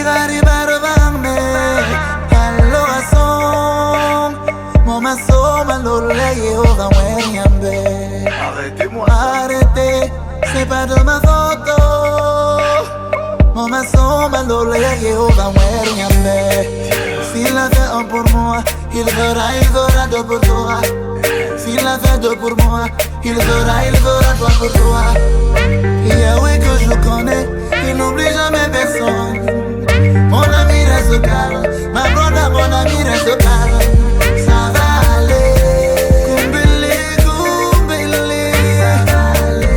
arriba devant me Allorason Mon masso malolé au Yambe. Arrêtez-moi. Arrêtez, c'est pas de ma faute. Mon maçon malolé au Yambe. S'il a fait un pour moi, il fera deux pour toi. S'il a fait deux pour moi, il fera trois pour toi. Yahweh que je le connais, il n'oublie jamais personne. Mon ami reste calme, ma brother, mon ami reste calme. Ça va aller, Kumbele, Kumbele. Ça va aller,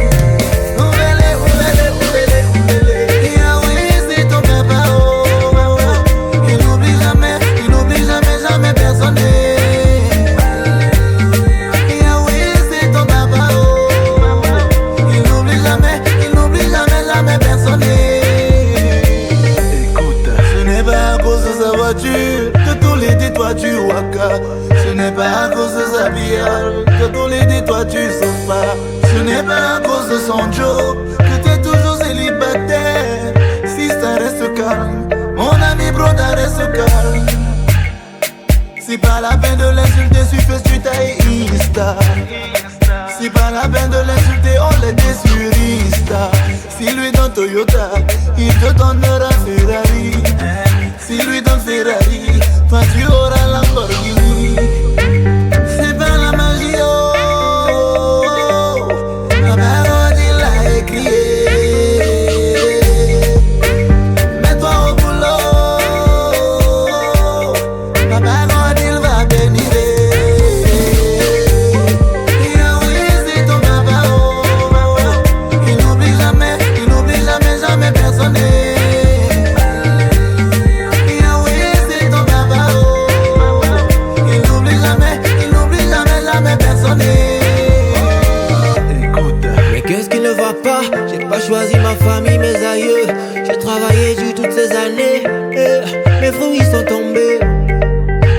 Kumbele, Kumbele, Kumbele, Kumbele. Yahweh c'est ton papa, oh. Il n'oublie jamais, jamais personne. Yahweh c'est ton papa, oh. Il n'oublie jamais personne. Que tous les dés toi tu waka. Ce n'est pas à cause de sa bière que tous les dés toi tu sauves pas. Ce n'est pas à cause de son job que t'es toujours célibataire. Si ça reste calme, mon ami broda reste calme. C'est pas la peine de l'insulter sur Facebook et Insta. C'est pas la peine de l'insulter, on l'aide sur Insta. Si lui donne Toyota, il te donnera Ferrari. Si lui donne Ferrari, toi tu auras Lamborghini. C'est pas la magie, oh. La parole il a écrit. Mets-toi au boulot. La parole il va bénir. Yahweh c'est ton papa, oh. Il n'oublie jamais personne. J'ai pas choisi ma famille, mes aïeux. J'ai travaillé dur toutes ces années. Mes fruits sont tombés.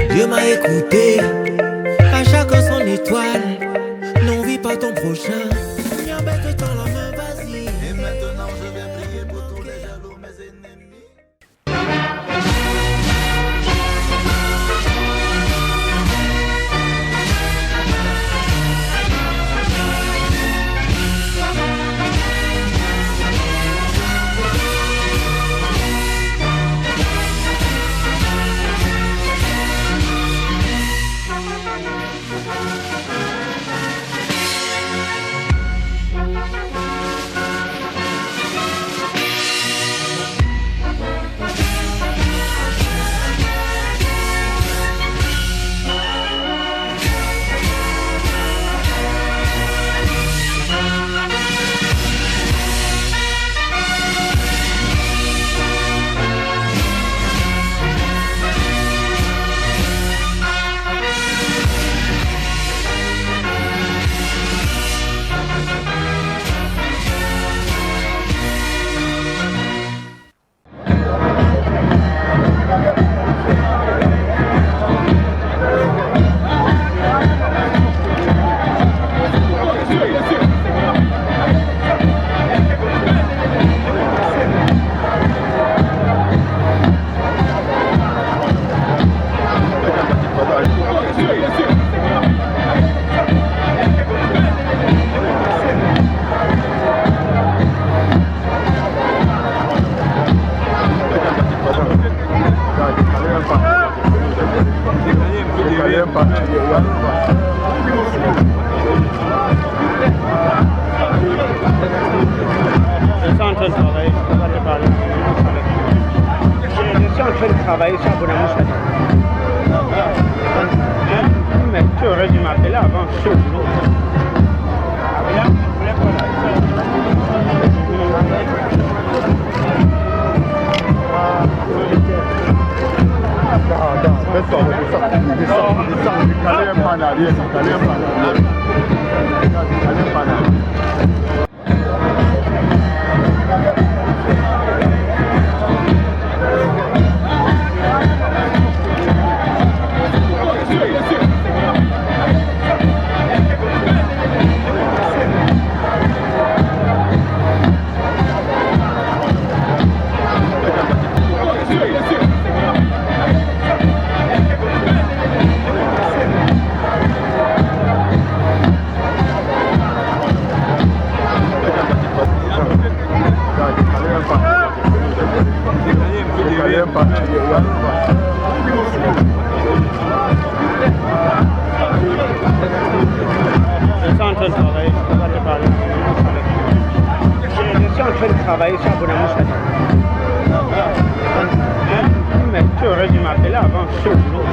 Dieu m'a écouté. À chacun son étoile. N'envie pas ton prochain. Viens mettre dans la main, vas-y. Et maintenant je vais prier pour tous les jaloux, mes ennemis. Travailler ça pour la mouche. Mais tu aurais dû m'appeler avant, je suis au boulot. Je suis en train de travailler, je ne peux pas te parler. Je suis en train de travailler sur Abonnement Chalet. Mais tu aurais dû m'appeler avant, je suis au boulot.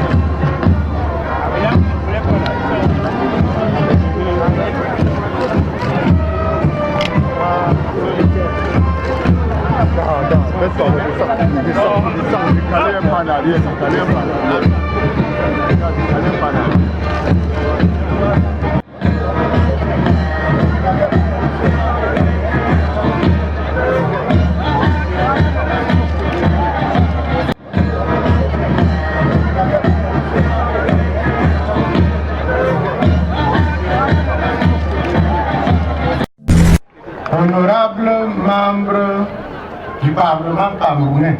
Honorables membres du Parlement camerounais,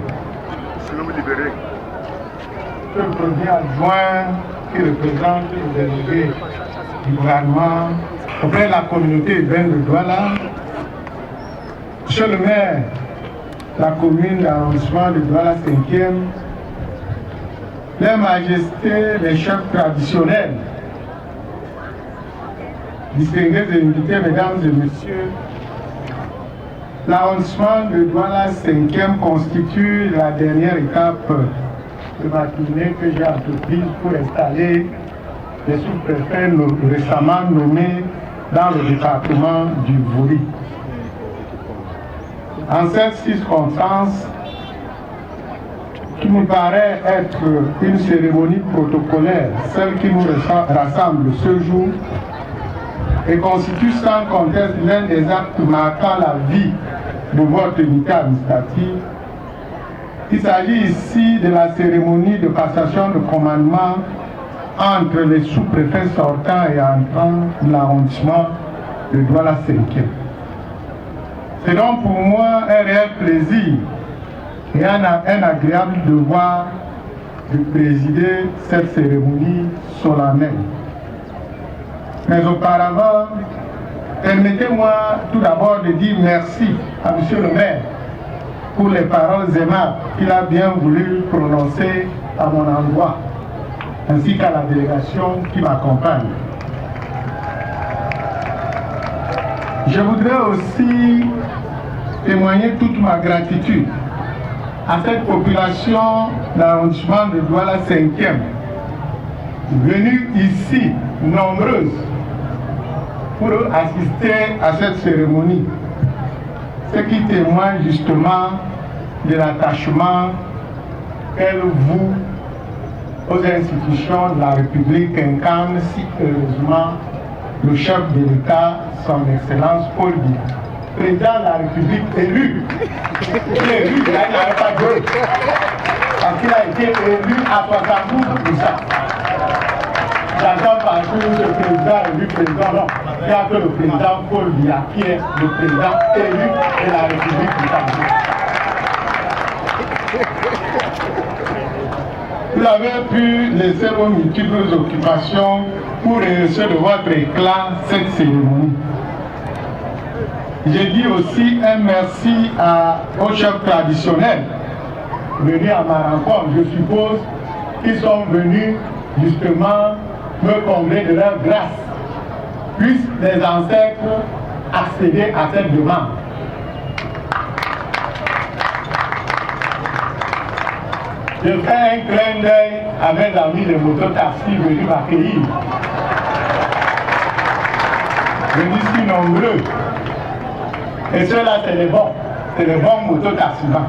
le premier adjoint qui représente les délégués du gouvernement auprès de la communauté urbaine de Douala, monsieur le maire de la commune d'arrondissement de Douala 5e, les majestés, les chefs traditionnels, distingués invités, mesdames et messieurs, l'arrondissement de Douala 5e constitue la dernière étape de ma tournée que j'ai entreprise pour installer les sous-préfets récemment nommés dans le département du Vouri. En cette circonstance, qui me paraît être une cérémonie protocolaire, celle qui nous rassemble ce jour, et constitue sans conteste l'un des actes marquant la vie de votre unité administrative. Il s'agit ici de la cérémonie de passation de commandement entre les sous-préfets sortants et entrants de l'arrondissement de Douala 5e. C'est donc pour moi un réel plaisir et un agréable devoir de présider cette cérémonie solennelle. Mais auparavant, permettez-moi tout d'abord de dire merci à monsieur le maire pour les paroles aimables qu'il a bien voulu prononcer à mon endroit, ainsi qu'à la délégation qui m'accompagne. Je voudrais aussi témoigner toute ma gratitude à cette population d'arrondissement de Douala 5e, venue ici, nombreuse, pour assister à cette cérémonie, ce qui témoigne justement de l'attachement qu'elle voue aux institutions de la République qu'incarne si heureusement le chef de l'État, son Excellence Paul Biya, président de la République élu. Il est élu, il n'avait pas de parce qu'il a été élu à 72%. J'entends partout le président élu, président, non. Il n'y a que le président Paul Biya qui est le président élu de la République du Cameroun. Vous avez pu laisser vos multiples occupations pour rehausser de votre éclat cette cérémonie. J'ai dit aussi un merci aux chefs traditionnels venus à ma rencontre. Je suppose qu'ils sont venus justement me combler de leur grâce, puissent les ancêtres accéder à cette demande. Je fais un clin d'œil à mes amis de mototaxi venus m'accueillir. Venus si nombreux. Et ceux-là, c'est les bons mototaximans.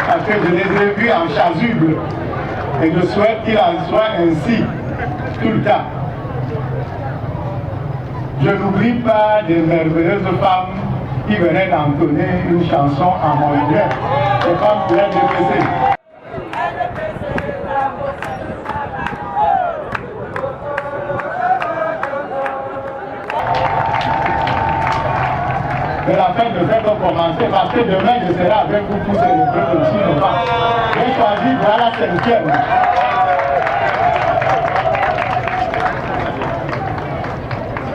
Parce que je les ai vus en chasuble. Et je souhaite qu'il en soit ainsi tout le temps. Je n'oublie pas des merveilleuses femmes qui venaient d'entonner une chanson à mon honneur. Les femmes de l'NDPC. De la fête de fête ont commencé parce que demain je serai avec vous pour célébrer le 6 novembre. J'ai choisi Douala 5e.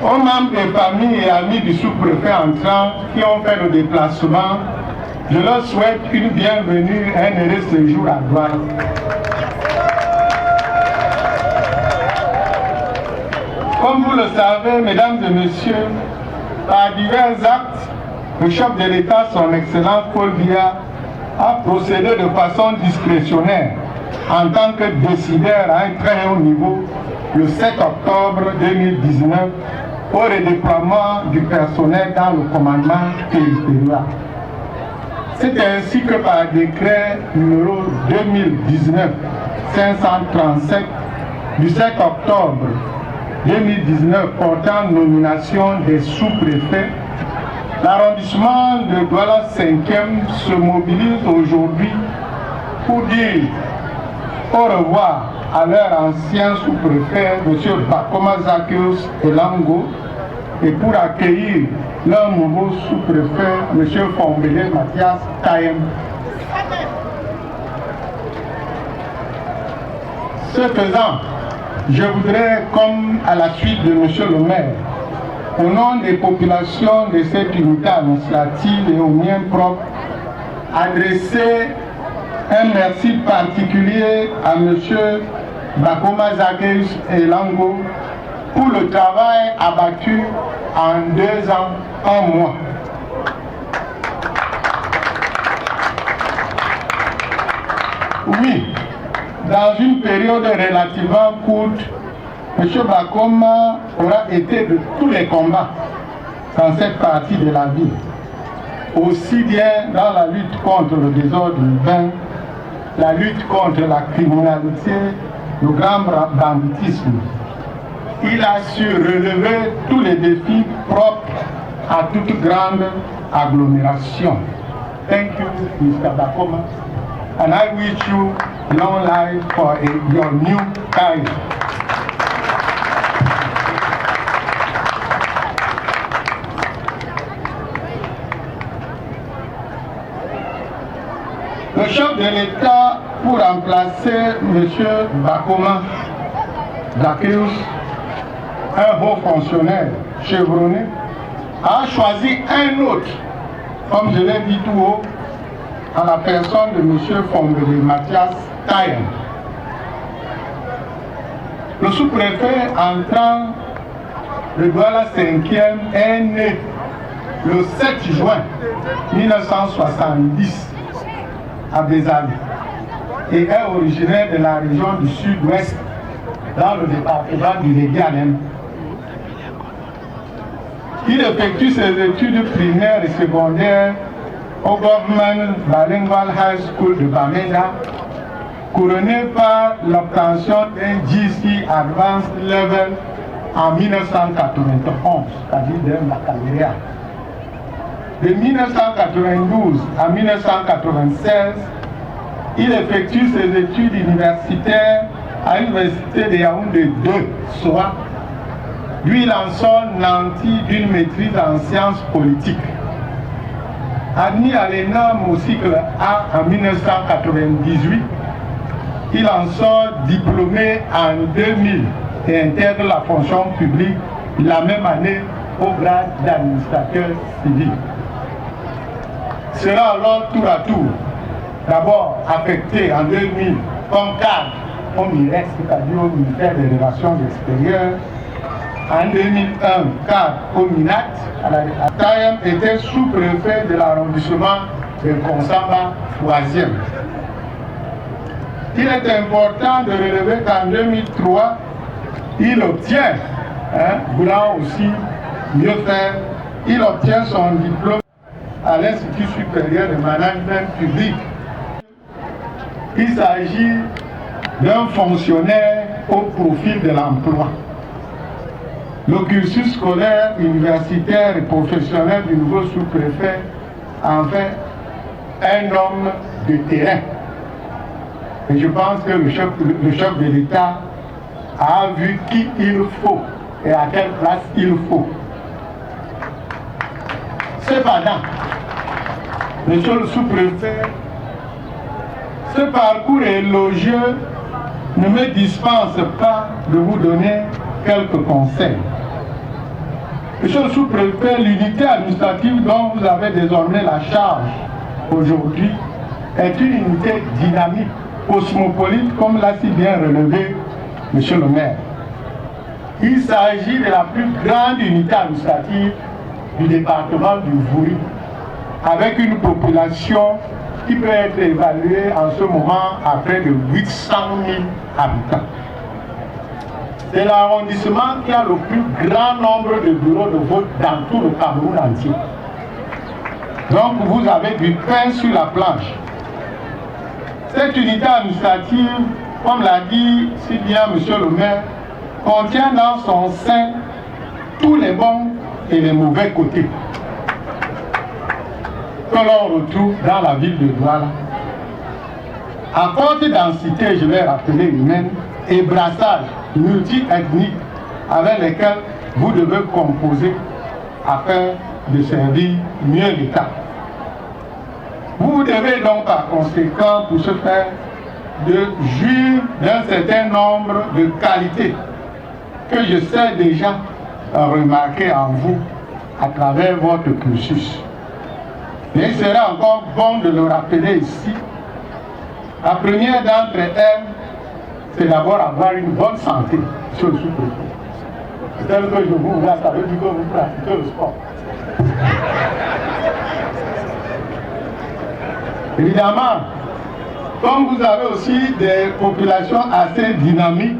Aux membres des familles et amis du sous-préfet entrant qui ont fait le déplacement, Je leur souhaite une bienvenue, un heureux séjour à Douala. Comme vous le savez, mesdames et messieurs, par divers actes, le chef de l'État, son Excellence Paul Biya, a procédé de façon discrétionnaire en tant que décideur à un très haut niveau le 7 octobre 2019 au redéploiement du personnel dans le commandement territorial. C'est ainsi que par décret numéro 2019-537 du 7 octobre 2019 portant nomination des sous-préfets, l'arrondissement de Douala 5e se mobilise aujourd'hui pour dire au revoir à leur ancien sous-préfet, M. Bakoma Zaccheus Elango, et pour accueillir leur nouveau sous-préfet, M. Fombele Mathias Tayem. Ce faisant, je voudrais, comme à la suite de M. le maire, au nom des populations de cette unité administrative et au mien propre, adresser un merci particulier à M. Bakoma Zaccheus Elango pour le travail abattu en 2 ans, 1 mois. Oui, dans une période relativement courte, M. Bakoma aura été de tous les combats dans cette partie de la ville, aussi bien dans la lutte contre le désordre urbain, la lutte contre la criminalité, le grand banditisme. Il a su relever tous les défis propres à toute grande agglomération. Thank you, Mr. Bakoma, and I wish you long life for your new career. Le chef de l'État, pour remplacer M. Bakoma Zaccheus, un haut fonctionnaire chevronné, a choisi un autre, comme je l'ai dit tout haut, en la personne de M. Fombele Mathias Tayem. Le sous-préfet entrant de Douala 5e est né le 7 juin 1970 à Bézali et est originaire de la région du sud-ouest dans le département du Léguanem. Il effectue ses études primaires et secondaires au Government Bilingual High School de Bamenda, couronné par l'obtention d'un GC Advanced Level en 1991, c'est-à-dire d'un baccalauréat. De 1992 à 1996, il effectue ses études universitaires à l'Université de Yaoundé 2, soit, puis il en sort nanti d'une maîtrise en sciences politiques. Admis à l'ENAM au cycle A en 1998, il en sort diplômé en 2000 et intègre la fonction publique la même année au grade d'administrateur civil. Sera alors tour à tour, d'abord affecté en 2000 comme cadre au MIREX, c'est-à-dire au ministère des Relations extérieures. En 2001, cadre au MINAT, Tayem était sous-préfet de l'arrondissement de Konsamba 3e. Il est important de relever qu'en 2003, il obtient, voulant aussi mieux faire, il obtient son diplôme à l'Institut supérieur de management public. Il s'agit d'un fonctionnaire au profil de l'emploi. Le cursus scolaire, universitaire et professionnel du nouveau sous-préfet en fait un homme de terrain. Et je pense que le chef de l'État a vu qui il faut et à quelle place il faut. Cependant, monsieur le sous-préfet, ce parcours élogieux ne me dispense pas de vous donner quelques conseils. Monsieur le sous-préfet, l'unité administrative dont vous avez désormais la charge aujourd'hui est une unité dynamique, cosmopolite, comme l'a si bien relevé M. le maire. Il s'agit de la plus grande unité administrative du département du Vouri, avec une population qui peut être évaluée en ce moment à près de 800 000 habitants. C'est l'arrondissement qui a le plus grand nombre de bureaux de vote dans tout le Cameroun entier. Donc vous avez du pain sur la planche. Cette unité administrative, comme l'a dit si bien M. le maire, contient dans son sein tous les bons et les mauvais côtés que l'on retrouve dans la ville de Douala. À forte densité, je vais rappeler, humaine, et brassage multi-ethnique avec lesquels vous devez composer afin de servir mieux l'État. Vous devez donc par conséquent, pour ce faire, de jouir d'un certain nombre de qualités que je sais déjà remarquer en vous à travers votre cursus. Mais il sera encore bon de le rappeler ici. La première d'entre elles, c'est d'abord avoir une bonne santé sur le sous-préfet. Tel que je vous vois, ça veut dire que vous pratiquez le sport. Évidemment, comme vous avez aussi des populations assez dynamiques,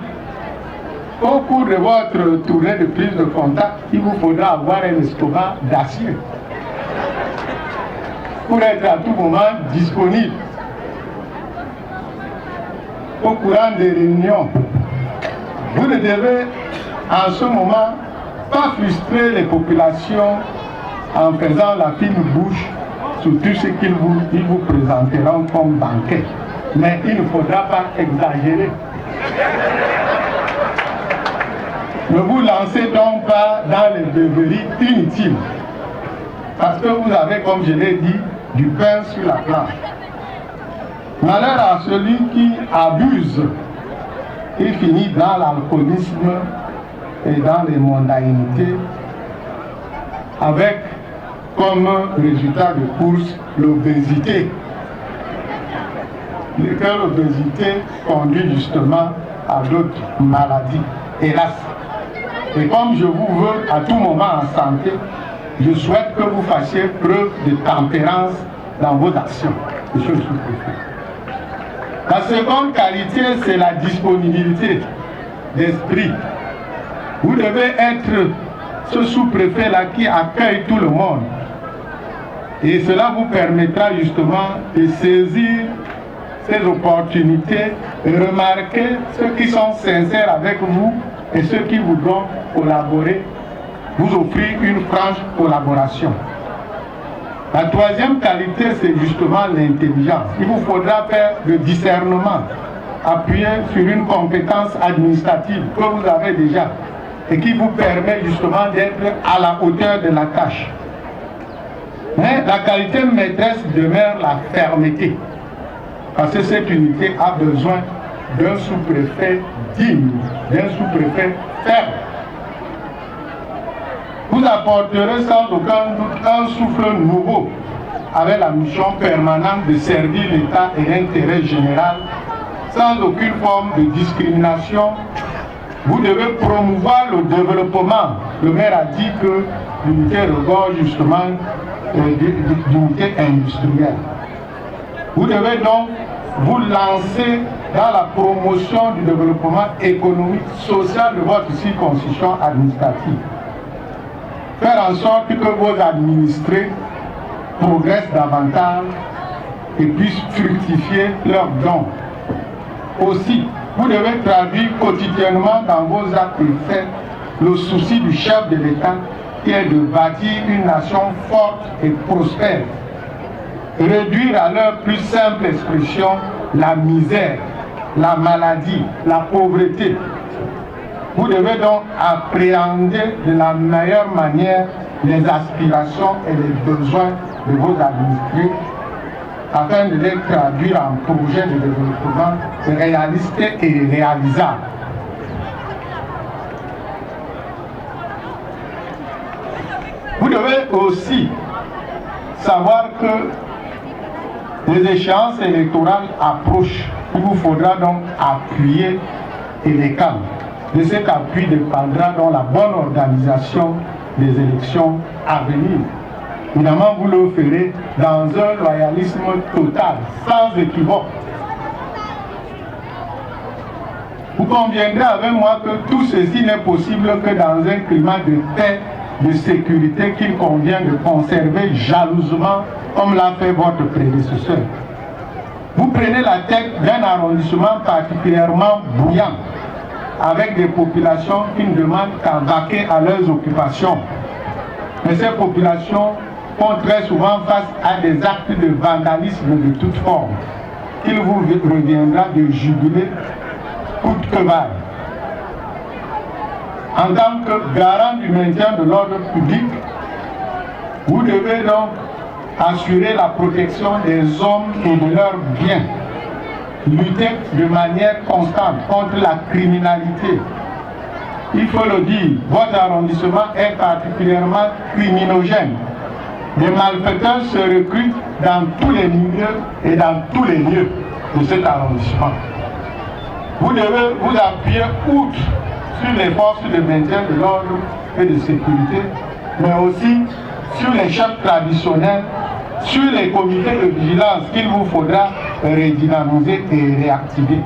au cours de votre tournée de prise de contact, il vous faudra avoir un estomac d'acier pour être à tout moment disponible au courant des réunions. Vous ne devez en ce moment pas frustrer les populations en faisant la fine bouche sur tout ce qu'ils vous présenteront comme banquet. Mais il ne faudra pas exagérer. Ne vous lancez donc pas dans les beuveries inutiles. Parce que vous avez, comme je l'ai dit, du pain sur la planche. Malheur à celui qui abuse et finit dans l'alcoolisme et dans les mondanités, avec comme résultat de course l'obésité. L'obésité conduit justement à d'autres maladies, hélas. Et comme je vous veux à tout moment en santé, je souhaite que vous fassiez preuve de tempérance dans vos actions, monsieur le sous-préfet. La seconde qualité, c'est la disponibilité d'esprit. Vous devez être ce sous-préfet-là qui accueille tout le monde. Et cela vous permettra justement de saisir ces opportunités et remarquer ceux qui sont sincères avec vous et ceux qui voudront collaborer, vous offrir une franche collaboration. La troisième qualité, c'est justement l'intelligence. Il vous faudra faire le discernement, appuyé sur une compétence administrative que vous avez déjà et qui vous permet justement d'être à la hauteur de la tâche. Mais la qualité maîtresse demeure la fermeté, parce que cette unité a besoin d'un sous-préfet digne, d'un sous-préfet ferme. Vous apporterez sans aucun doute un souffle nouveau avec la mission permanente de servir l'État et l'intérêt général sans aucune forme de discrimination. Vous devez promouvoir le développement. Le maire a dit que l'unité regorge justement d'unité industrielle. Vous devez donc vous lancer dans la promotion du développement économique, social de votre circonscription administrative. Faire en sorte que vos administrés progressent davantage et puissent fructifier leurs dons. Aussi, vous devez traduire quotidiennement dans vos actes et faits le souci du chef de l'État qui est de bâtir une nation forte et prospère. Réduire à leur plus simple expression la misère, la maladie, la pauvreté. Vous devez donc appréhender de la meilleure manière les aspirations et les besoins de vos administrés afin de les traduire en projets de développement réalistes et réalisables. Vous devez aussi savoir que Les échéances électorales approchent. Il vous faudra donc appuyer et les calmes. De cet appui dépendra donc la bonne organisation des élections à venir. Évidemment, vous le ferez dans un loyalisme total, sans équivoque. Vous conviendrez avec moi que tout ceci n'est possible que dans un climat de paix, de sécurité qu'il convient de conserver jalousement, comme l'a fait votre prédécesseur. Vous prenez la tête d'un arrondissement particulièrement bouillant, avec des populations qui ne demandent qu'à vaquer à leurs occupations. Mais ces populations font très souvent face à des actes de vandalisme de toute forme, qu'il vous reviendra de juguler coûte que vaille. En tant que garant du maintien de l'ordre public, vous devez donc assurer la protection des hommes et de leurs biens, lutter de manière constante contre la criminalité. Il faut le dire, votre arrondissement est particulièrement criminogène. Les malfaiteurs se recrutent dans tous les milieux et dans tous les lieux de cet arrondissement. Vous devez vous appuyer outre sur les forces de maintien de l'ordre et de sécurité, mais aussi sur les chefs traditionnels, sur les comités de vigilance qu'il vous faudra redynamiser et réactiver.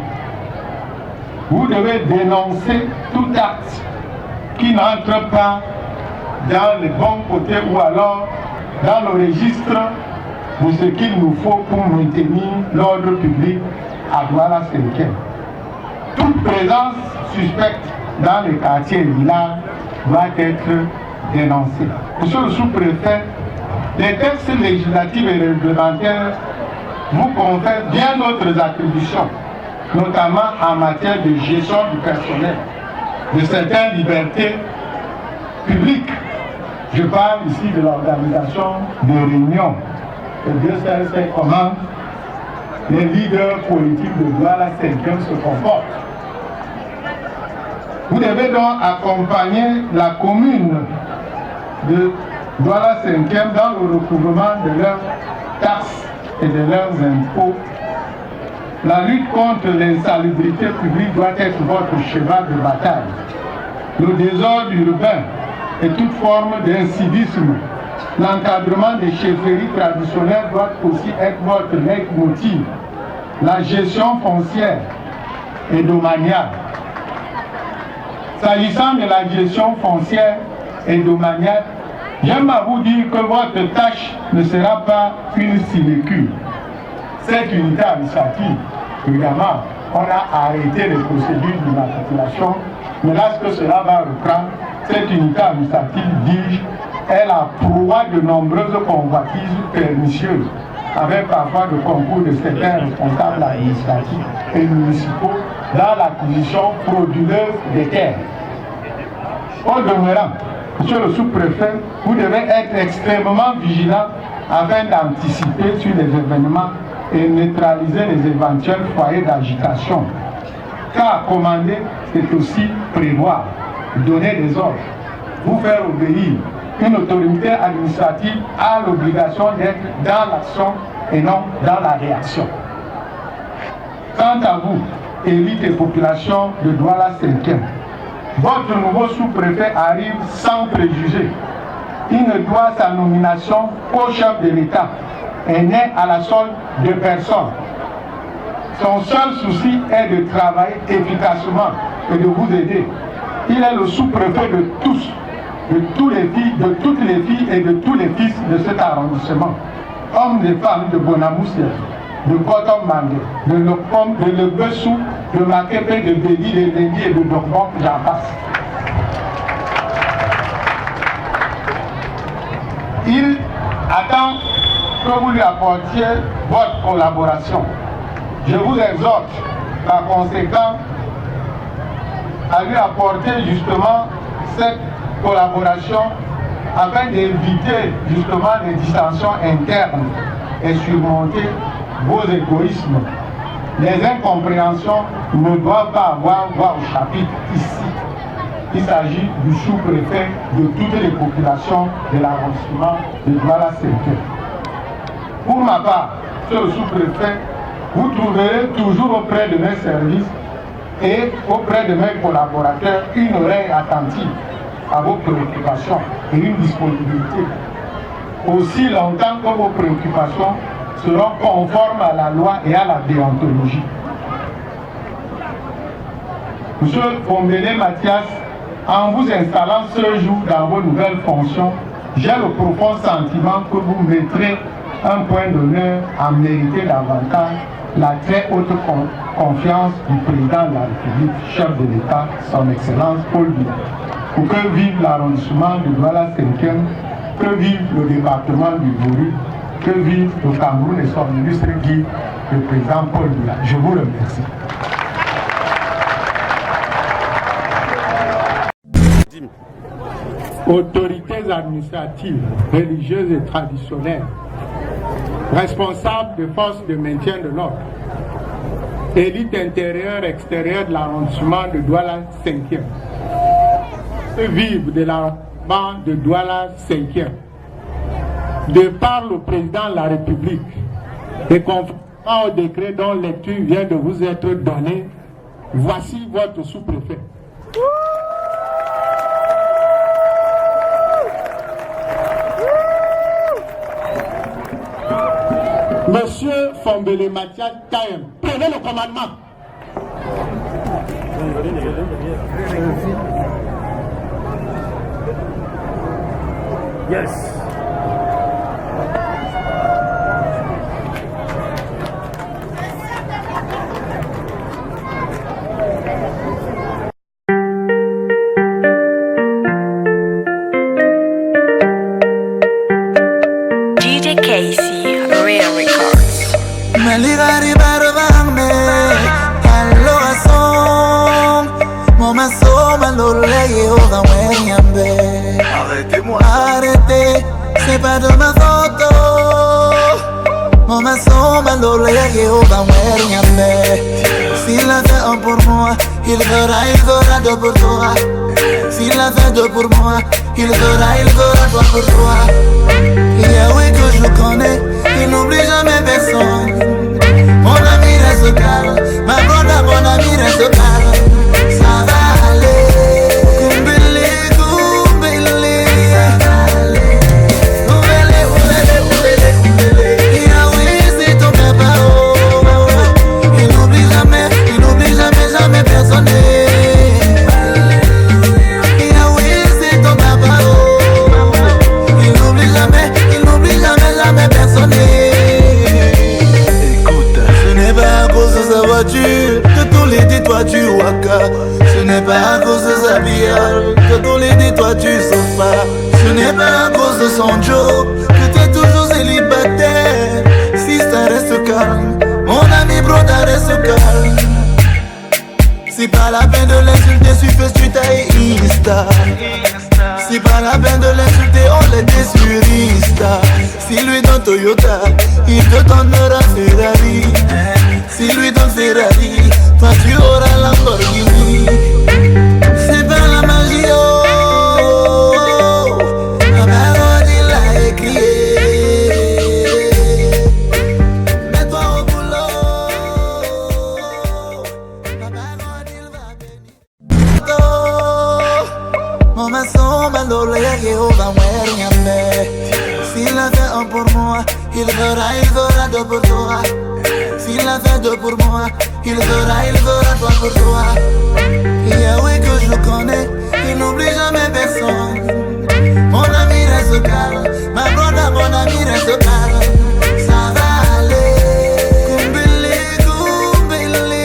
Vous devez dénoncer tout acte qui n'entre pas dans le bon côté ou alors dans le registre de ce qu'il nous faut pour maintenir l'ordre public à Douala-Serekem. Toute présence suspecte dans les quartiers Lila doit être dénoncée. Monsieur le sous-préfet, les textes législatifs et réglementaires vous confèrent bien d'autres attributions, notamment en matière de gestion du personnel, de certaines libertés publiques. Je parle ici de l'organisation de réunions. Et Dieu sait comment les leaders politiques de Douala-Serekem se comportent. Vous devez donc accompagner la commune de Douala-Serekem dans le recouvrement de leurs taxes et de leurs impôts. La lutte contre l'insalubrité publique doit être votre cheval de bataille. Le désordre urbain et toute forme d'incivisme, l'encadrement des chefferies traditionnelles doit aussi être votre leitmotiv. La gestion foncière et domaniale. S'agissant de la gestion foncière et domaniale, j'aime à vous dire que votre tâche ne sera pas une sinécure. Cette unité administrative, évidemment, on a arrêté les procédures d'immatriculation, mais lorsque cela va reprendre, cette unité administrative, dis-je, est la proie de nombreuses convoitises pernicieuses, avec parfois le concours de certains responsables administratifs et municipaux dans l'acquisition frauduleuse des terres. Au demeurant, monsieur le sous-préfet, vous devez être extrêmement vigilant afin d'anticiper sur les événements et neutraliser les éventuels foyers d'agitation. Car commander, c'est aussi prévoir, donner des ordres, vous faire obéir. Une autorité administrative a l'obligation d'être dans l'action et non dans la réaction. Quant à vous, élite et population de Douala-Serekem, votre nouveau sous-préfet arrive sans préjugés. Il ne doit sa nomination qu'au chef de l'État et n'est à la solde de personne. Son seul souci est de travailler efficacement et de vous aider. Il est le sous-préfet de tous, de toutes les filles et de tous les fils de cet arrondissement. Hommes et femmes de Bonamoussia, de Kotombangé, de Lopom, de Lebessou, de Makepe, de Béli, de Lévi et de Dorbon, j'en passe. Il attend que vous lui apportiez votre collaboration. Je vous exhorte, par conséquent, à lui apporter justement cette collaboration afin d'éviter justement les dissensions internes et surmonter vos égoïsmes. Les incompréhensions ne doivent pas avoir voix au chapitre ici. Il s'agit du sous-préfet de toutes les populations de l'arrondissement de Douala-Serekem. Pour ma part, monsieur le sous-préfet, vous trouverez toujours auprès de mes services et auprès de mes collaborateurs une oreille attentive à vos préoccupations et une disponibilité. Aussi longtemps que vos préoccupations seront conformes à la loi et à la déontologie. Monsieur Fombele Mathias, en vous installant ce jour dans vos nouvelles fonctions, j'ai le profond sentiment que vous mettrez un point d'honneur à mériter davantage la très haute confiance du président de la République, chef de l'État, son Excellence Paul Biya. Pour que vive l'arrondissement de Douala 5e, que vive le département du Bouri, que vive le Cameroun et son ministre Guy, le président Paul Biya. Je vous remercie. Autorités administratives, religieuses et traditionnelles, responsables des forces de maintien de l'ordre, élite intérieure et extérieure de l'arrondissement de Douala 5e, vivent de l'arrondissement de Douala 5e, de par le président de la République et conformément au décret dont lecture vient de vous être donnée, voici votre sous-préfet. Monsieur Fombele Mathias Kaem, prenez le commandement. Yes. DJ Casey, Real Records. Meligari barbanme, allora son, moma soma l'oleye ova wenyambe. Arrêtez-moi. Arrêtez, c'est pas de ma photo. Moma soma l'oleye ova wenyambe. S'il a fait un pour moi, il fera deux pour toi. S'il a fait deux pour moi, il fera trois pour toi. Yahweh que je connais, il n'oublie jamais personne. Mon ami reste calme, ma brother, mon ami reste calme. Ça va aller, Kumbele, Kumbele, ça va aller. Oubele, oubele, oubele, oubele. Yahweh c'est ton papa, oh. Il n'oublie jamais, jamais personne. Yahweh c'est ton papa, oh. Il n'oublie jamais personne. Écoute, ce n'est pas à cause de sa voiture que tous les dis toi tu waka. Ce n'est pas à cause de sa bière que tous les dis toi tu sauves pas. Ce n'est pas à cause de son job que t'es toujours célibataire. Si ça reste calme, mon ami broda reste calme. C'est pas la peine de l'insulter sur Facebook et Insta. C'est pas la peine de l'insulter, on l'était sur Insta. Si lui donne Toyota, il te donnera Ferrari. Si lui donne Ferrari, toi tu auras Lamborghini. C'est pas la magie, oh. La parole il a écrit. Mets-toi au boulot. La parole il va bénir. Mon maçon m'a l'olé Jéhovah Nyambe. S'il a fait un pour moi, il fera deux pour toi. S'il a fait deux pour moi, il fera trois pour toi. Yahweh que je connais, il n'oublie jamais personne. Mon ami reste calme, ma brother, mon ami reste calme. Ça va aller, Kumbele, Kumbele.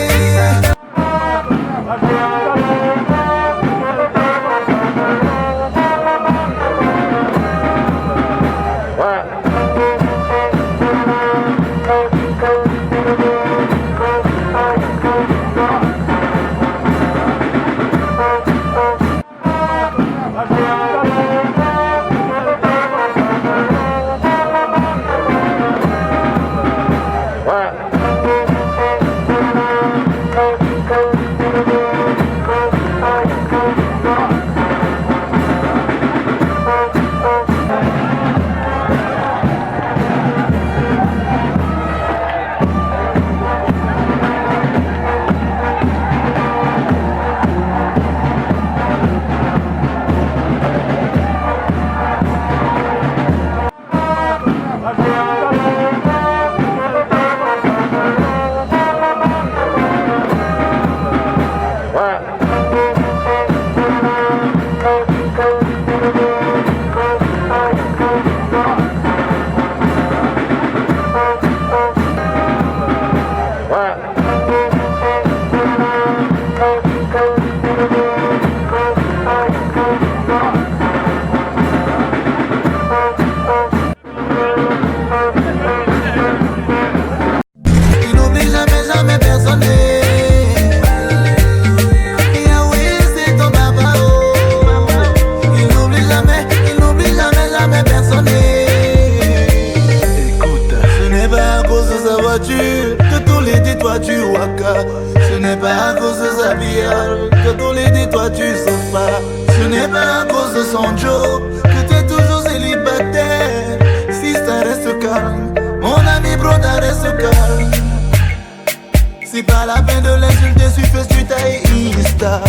toi tu waka. Ce n'est pas à cause de sa biale que tous les dits toi tu sautes pas. Ce n'est pas à cause de son job que t'es toujours célibataire. Si ça reste calme, mon ami bro, ça reste calme. C'est pas la peine de l'insulter, si tu tailles Insta.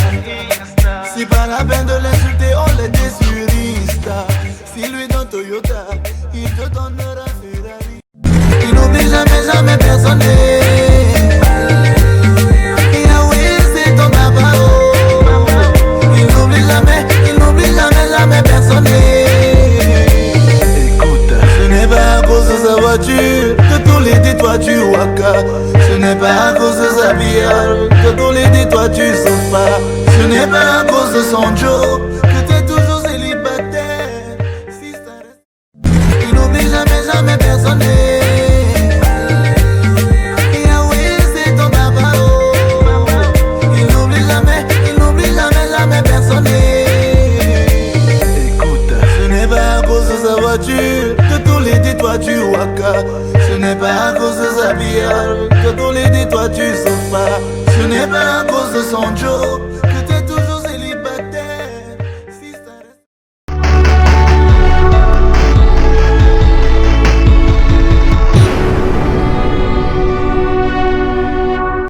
C'est pas la peine de l'insulter, on l'était sur Insta. Si lui dans Toyota, il te donnera Ferrari. Il n'oublie jamais, jamais personne. Yahweh, c'est ton abao. Il n'oublie jamais, jamais personne. Écoute, ce n'est pas à cause de sa voiture que tous les dits toi tu waka. Ce n'est pas à cause de sa biale que tous les dits toi tu sautes pas. Ce n'est pas à cause de son job que t'es toujours célibataire. Si ça reste... Il n'oublie jamais, jamais personne. Yahweh, c'est ton abao. Il n'oublie jamais, jamais personne. Écoute, ce n'est pas à cause de sa voiture que tous les dits toi tu waka. Ce n'est pas à cause de sa biale que tous les dits toi tu sautes pas. Ce n'est pas à cause de son job